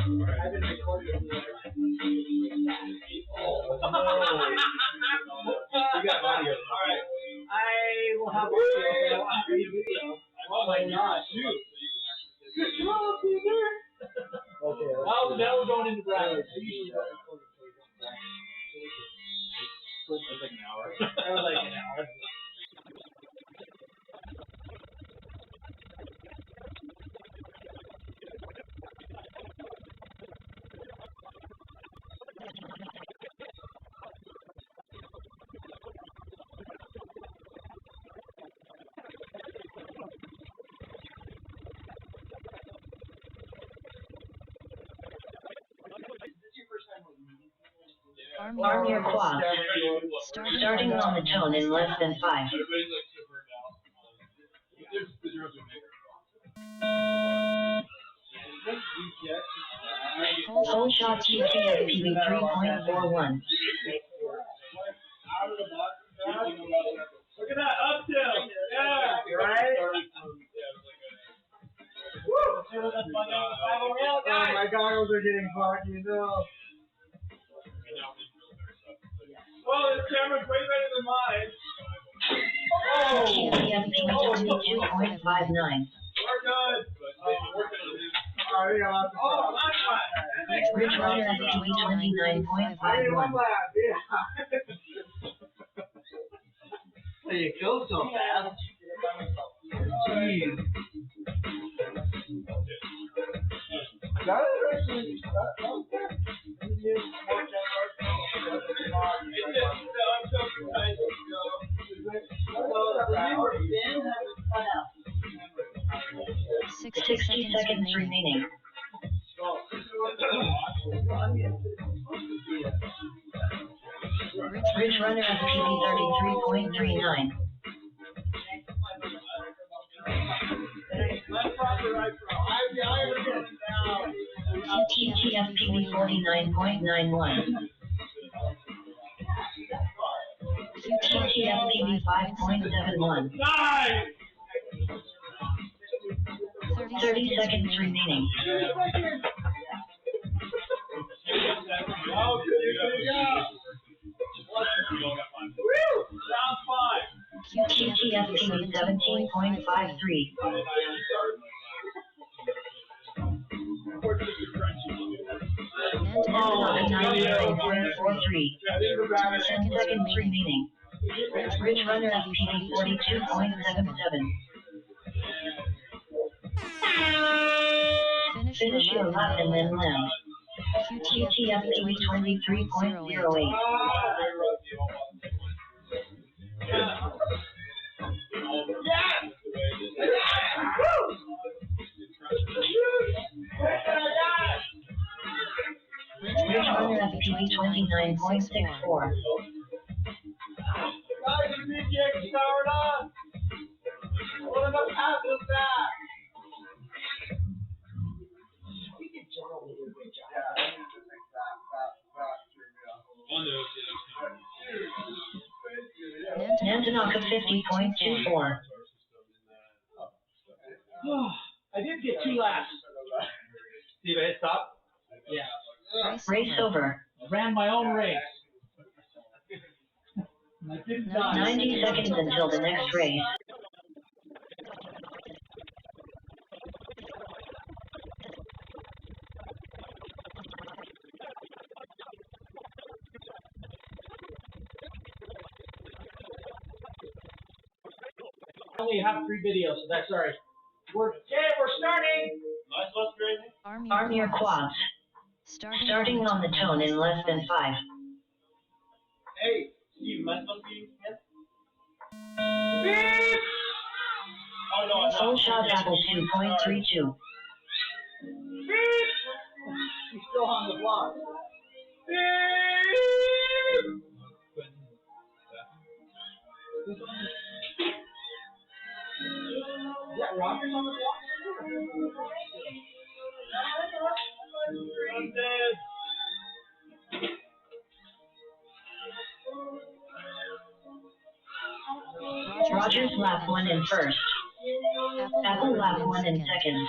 I've been recording. Oh, no. You got audio. Alright. I will have audio. I have video. Oh my gosh. Shoot. Good job, Peter. Okay. Now we're going into brackets. That was like an hour. That was like an hour. Arm your quads. Starting on the tone in less than 5. Full shot QTFPV 3.41. Look at that up tilt. Yeah. You right? Woo! Oh my goggles are getting foggy. No. Oh, this camera's way better than mine. Oh! QTFPV 2.59. We're good. Oh, that's fine. Bridge runner FPV 29.51. You go so fast. Jeez. That is actually Sixty seconds remaining. Bridge runner FPV 33.39. QTFPV 49.91. QTFPV 5.71. Nice! 30 seconds remaining. Oh, good job! Round 5. QTFPV 17.53. Oh, 99.43. 10 seconds remaining. Bridge runner FPV 42.77. Finish your lap and then land. QTFPV 23.08. Bridge runner FPV 29.64. Guys, your VGX is powered on! What am I passing that? Nantanaka 50.24. I did get 2 laps. See if I hit stop? Yeah. Race over. I ran my own race. I didn't die. 90 seconds until the next race. I only have 3 videos, so that's alright. We're starting! Nice, let's crazy. Arm your quads. Starting on the tone in less than 5. Hey, Steve, am I supposed to be Beep! Oh no, I'm not. Full shot Apple 2.32. Beep! He's still on the block. Beep! Is that Rogers on the block? I'm dead. Rogers lap 1 in first. Apple lap 1 in second.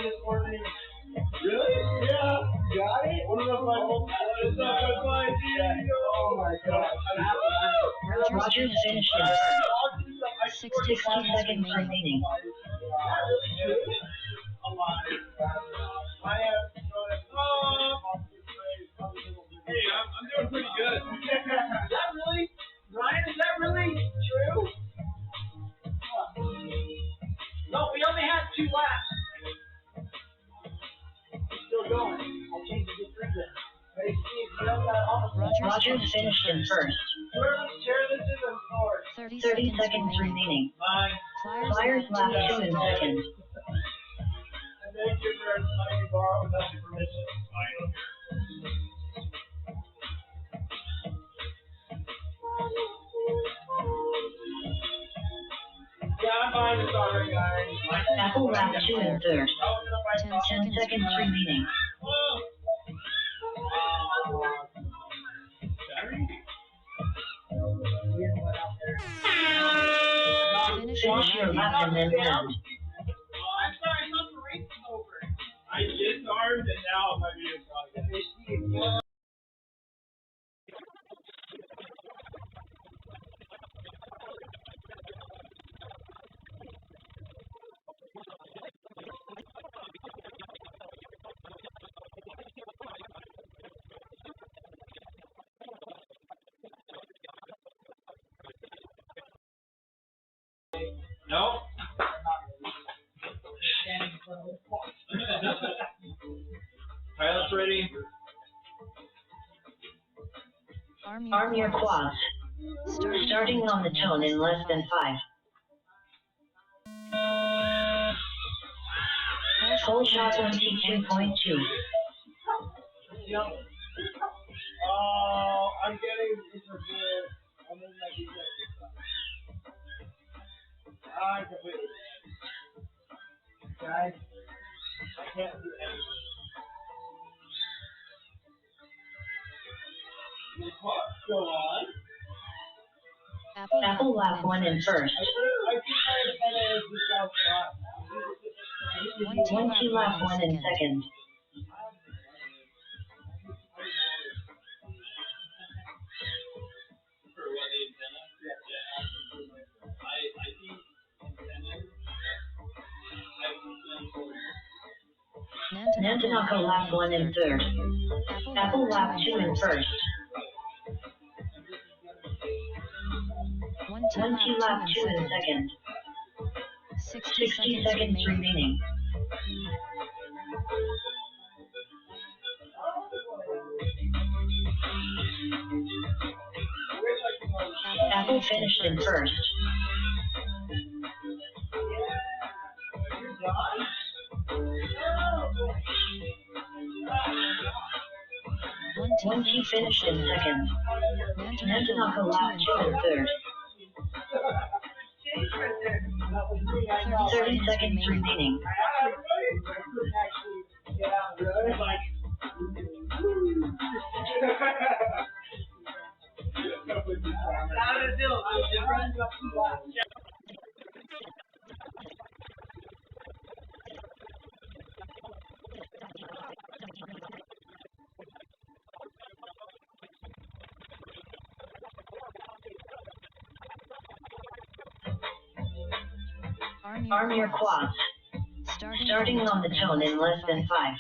this morning. Really? Yeah. Got it? One of those my whole it's not my oh my god. Rogers finished in 60 seconds remaining. Hey, I'm doing pretty good. Is that really? Ryan, is that really true? No, we only had 2 laps. Still going. I'll change the difference. Hey, Steve, you know that almost. Rogers finished in first. Share this in the board. 30 seconds remaining. Mine. Flyers lap 2 in second. And thank you for letting me borrow without your permission. Yeah, I'm buying this already, guys. Apple lap 2 in third. 10 seconds remaining. Finish your lap and then land. I'm sorry, I thought the race was over. I disarmed and now my video's gone again. No. Pilot's ready. Arm your quads. Starting on the tone in less than 5. Full shot 22.2. Oh, I'm getting interfered. I'm in my detective. I completely. Guys, I can't do anything. The clock's still on. Apple lap 1 in first. I think I is the south spot. 1 2 lap 1 in second. For what the antenna? Yeah. I think antenna. Nantanaco lap 1 in third. Apple lap 2 in first. 1 2 lap 2 in second. 60 seconds remaining. Apple finished in first. One two finished in second. Nantanaco lap 2 in third. 30 seconds remaining. Arm your quads. Starting on the tone in less than 5.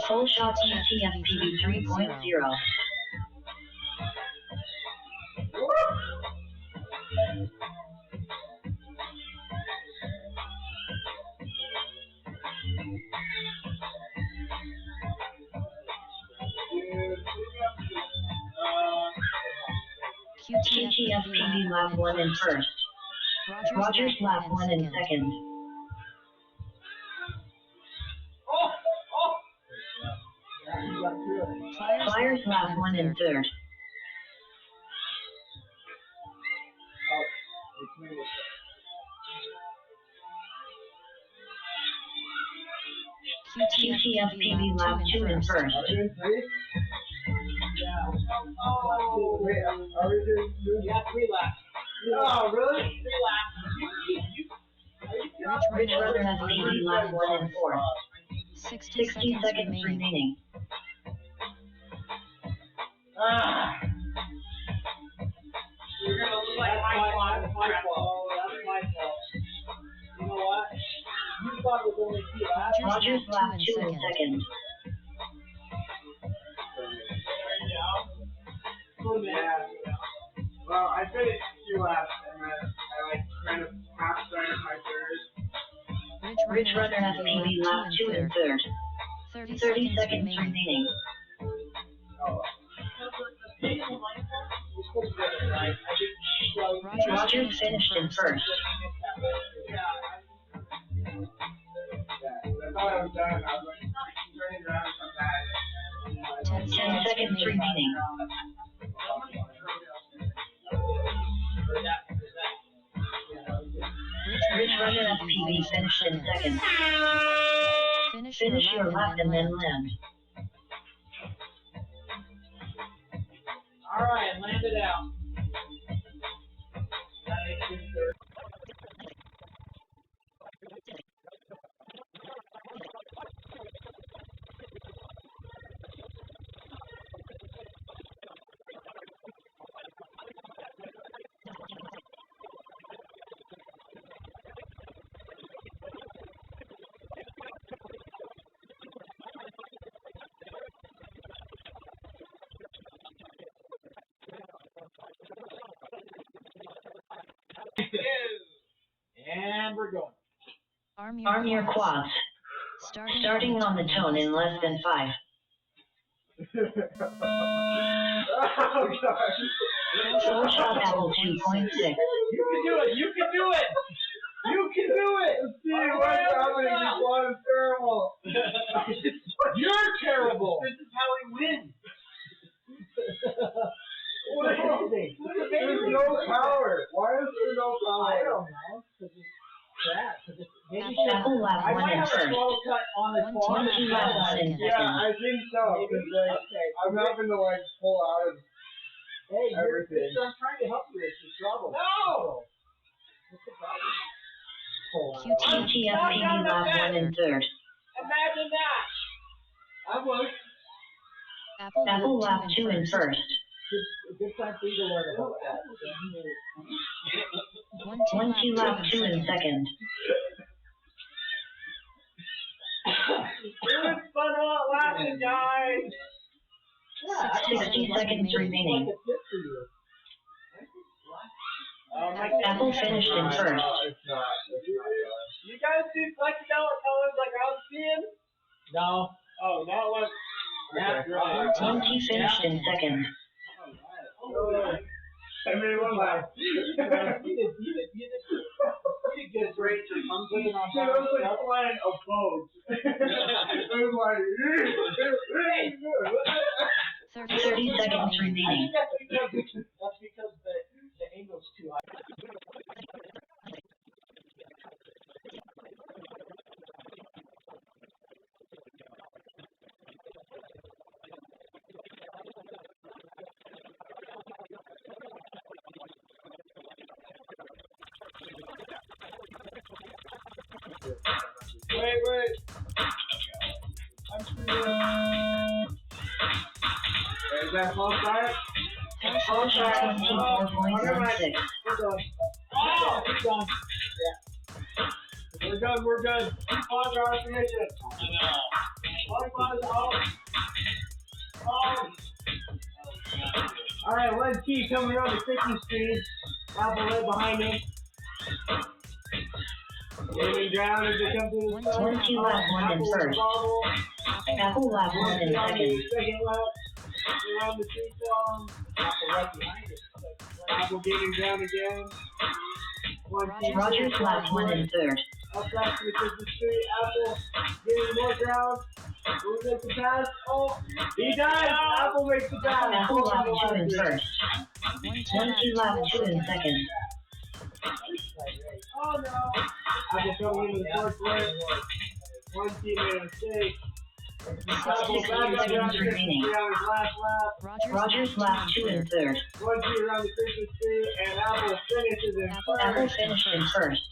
Full shot TFPD 3.0. QTFPD lap 1 in first. Rogers lap 1 in second. Flyers lap 1 in third. QTFPD lap 2 in first. Wait, are we doing 3 laps? Oh, really? 3 laps. Rich Runner has PB lap 1 and 4. 60 60 seconds remaining. You're gonna look like my fault. That's my fault. That's my fault. You know what? You thought it was only 2 laps. Rogers lap 2 in second. Yeah. Well, I finished 2 laps and then I kind of half started my third. Rich Runner has PB lap 2 in third. 30 seconds remaining. Oh. Rogers finished in first. I thought I was done. I was like, turning around and come back. 10 seconds remaining. Rich Runner has PB finished in second. Finish your lap and then land. Alright, land it out. And we're going. Arm your quads. Starting on the tone in less than 5. Oh, gosh. Full shot Apple 2.6. You can do it! You can do it! You can do it! See, what's happening? This one is terrible. You're terrible! This is how we win. What is it? There's no power. Why is there no power? I don't know. Because it's crap. Apple lap I 1 might in have a first. slow cut on the phone. 1 lap 1 in Yeah, second. I think so. Cause I'm having to like pull out of Hey, everything. I'm trying to help you. It's your trouble. No! What's the problem? QTF PB lap 1 in third. Imagine that! I would. Apple lap 2 in first. Good time for you to learn about that. 1 lap 2 in second. It was fun while it lasted, guys! 60 seconds remaining. Apple finished in first. It's not. You guys see psychedelic colors like I was seeing? No. Oh, that was. Yeah, right. Monkey finished in second. I mean, one lap. You did good. Great. Dude, I was like flying a boat. It was like. 30 seconds remaining. That's because the angle's too high. Wait. I'm screwed up. Is that full start? Full shot 24.16. We're done. Oh, it's done. Yeah. We're good. Pause our ignition. One pause off. Alright, 1T coming around the 50 speed. Apple right behind him. Getting down as they come to the 1 lap 1 in first. Apple lap 1 in second. Second lap. Around the tree song. Apple right behind it. Apple getting down again. Rogers lap 1 in third. Up back to the Christmas tree. Apple getting more ground. Who makes the pass? Oh, he does! Apple makes the pass. Apple lap 2 in first. 1 lap 2 in second. Oh no! Apple coming into the fourth lane. 1 team made a mistake. Apple 60 back up down seconds to remaining. on his last lap. Rogers lap 2 in third. 1 team around the Christmas tree, and Apple finishes in first. Apple finished in first.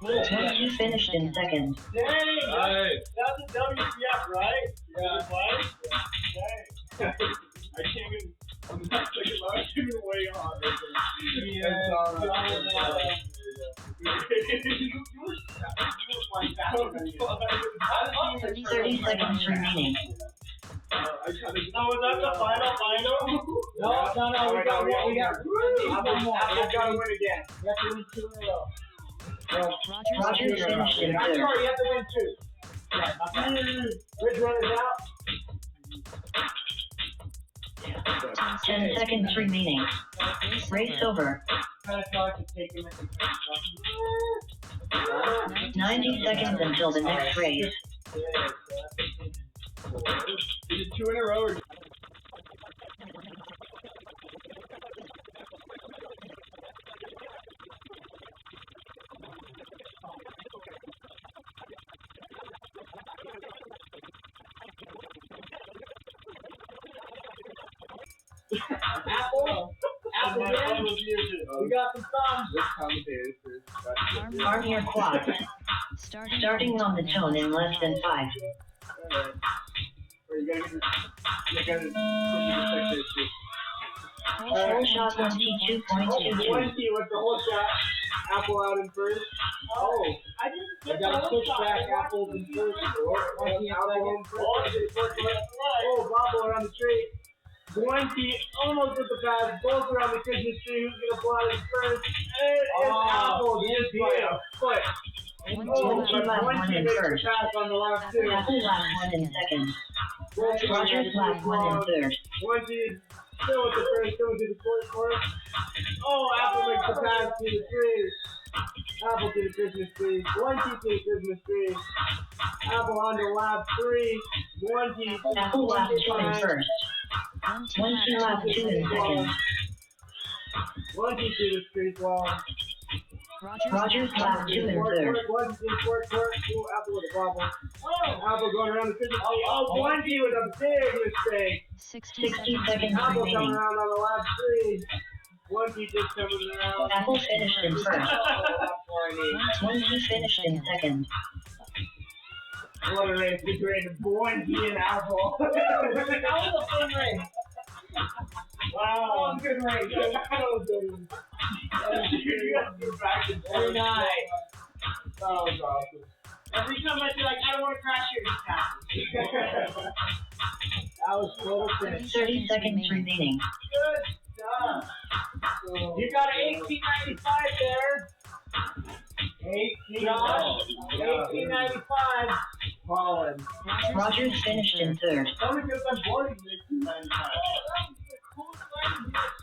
22 finished in second. Dang! Alright. That's a WTF, right? Yeah. Dang. I can't even. I'm not thinking about it. Even way on. Yeah. 30 seconds remaining. Oh, was that the final? No, we got one. We got one more. Apple's gotta win again. You have to win 2 in a row. Rogers finished in I'm third. sorry, you have to win 2. Ridge Runner's out. 10 seconds remaining. Race over. Kind of thought to take him at the 90 seconds until the next race. Yeah, so that's Is it 2 in a row or? Apple again. We got some thumbs. This commentator is Arm your quads. Starting on the tone in less than 5. Or you gotta get this. Whole shot 22.22. 20 with the whole shot. Apple out in first. Oh, I we got to push back Apples in first. Apple in first. Oh, Bobble around the tree. 20 almost with the pass. Both around the Christmas tree. Who's gonna pull out his first? It is Apple. Just by a foot. Oh, but 20 makes the pass on the last 2. Apple last 1 in second. Rogers last 1 in third. 20 still with the first, still with the court. Oh, Apple makes the pass to the tree. Apple to the Christmas tree. 20 to the Christmas tree. Apple on to lap 3. 20. Apple last 2 in first. 20 last 2 in second. 20 to the street wall. Rogers last 2 in third. Apple with a bobble. Apple going around the Christmas tree. Oh, 20 with a big mistake. 60 seconds Apple coming remaining. around on the lap 3. 20 just coming around. Apple finished in first. 20 finished in second. What a race between Boinky and Apple. that was a fun race. Wow. Good race. That was good. Very nice. That was awesome. Every time I feel like I don't want to crash here, just happens. That was total finish. 30 seconds remaining. Good job. You got an 1895 there. Josh, 1895. Colin. Rogers finished in third. Tell me because I'm bored in 1895.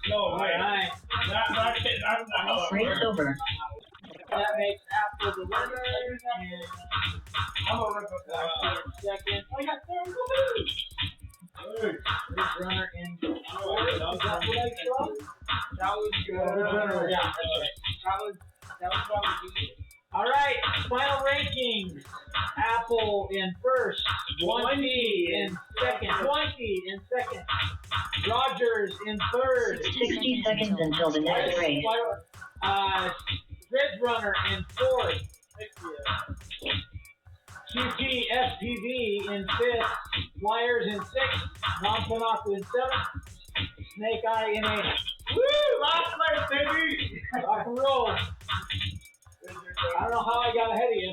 No, wait. Alright. Race over. That makes Apple the winner. I'm gonna rip up that. Second. I got third. Ridge Runner in fourth. Is that what I saw? That was good. Yeah, that's right. That was probably good. All right, final rankings. Apple in first, 20 in second, Rogers in third, 60 seconds until the next race. Ridge Runner in fourth, QT SPV in fifth, Flyers in sixth, Non-Panaku in seventh, Snake Eye in eighth. Woo! Last place, baby! Rock and roll. I don't know how I got ahead of you.